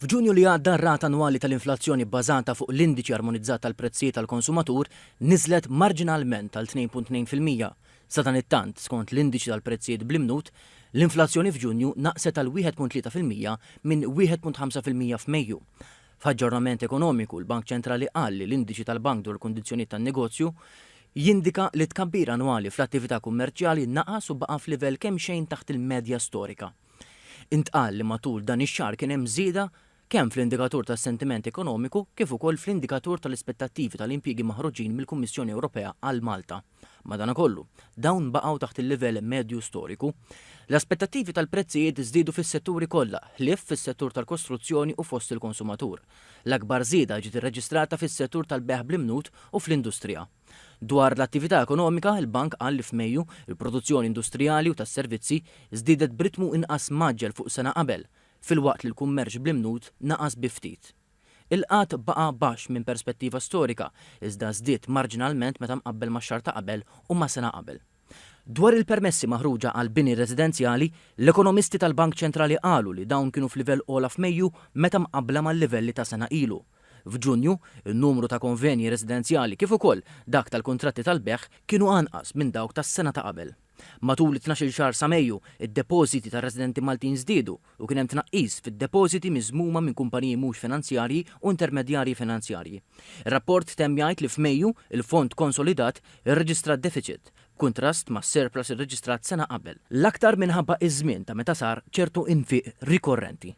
F'Ġunju li għadda r-rata annwali tal-inflazzjoni bbażata fuq l-indiċi armonizzat tal-prezzijiet tal-konsumatur niżlet marġinalment tal 2.2%. Sa dan it-tant, skont l-indiċi tal-prezzijiet bl-imnut, l-inflazzjoni f'Ġunju naqset tal 1.3% minn 1.5% f'Mejju. F'aġġornament ekonomiku, l-Bank Ċentrali qal li l-indiċi tal-bank dwar kundizzjonijiet tan-negozju jindika li tkabbir annwali fl-attività kummerċjali naqas u baqa' f'livell kemm xejn taħt il-medja storika. Intqal li matul dan ix-xahar kien hemm żieda kemm fl-indikatur tas-sentiment ekonomiku kif ukoll fl-indikatur tal-ispettattivi tal-impjiegi maħruġin mill-Kummissjoni Ewropea għal Malta. Madankollu, dawn baqgħu taħt il-livell medju storiku. L-aspettattivi tal-prezzijiet żdiedu fis-setturi kollha, ħlief fis-settur tal-kostruzzjoni u fost il-konsumatur. L-akbar żieda ġiet irreġistrata fis-settur tal-beħ bl-imnut u fl-industrija. Dwar l-attività ekonomika, il-bank qal li f'Mejju il-produzzjoni industrijali u tas-servizzi żdiedet b'ritmu inqas maġġel fuq sena qabel, filwaqt li l-kummerċ bl-imnut naqas bi ftit. Il-qatt baqa' baxx minn perspettiva storika, iżda żdied marġinalment meta mqabbel max-xahar ta' qabel u ma' sena qabel. Dwar il-permessi maħruġa għal bini residenzjali, l-ekonomisti tal-Bank Ċentrali qalu li dawn kienu f'livell ogħla f'Mejju meta mqabbla mal-livelli ta' sena ilu. F'Ġunju, in-numru ta' konvenji residenzjali kif ukoll dak tal-kuntratti tal-beħ kienu anqas minn dawk tas-sena ta' qabel. Matul it-12 xahar sa Mejju, id-depożiti ta' residenti Maltin żdiedu u kien hemm tnaqqis fid-depożiti miżmuma minn kumpaniji mhux finanzjarji u intermedjarji finanzjarji. Ir-rapport temm jgħid li f'Mejju il-Fond Konsolidat irreġistra deficit, kontrast ma' surplus irreġistrat sena qabel. L-aktar minħabba iż-żmien ta' meta sar ċertu infiq rikorrenti.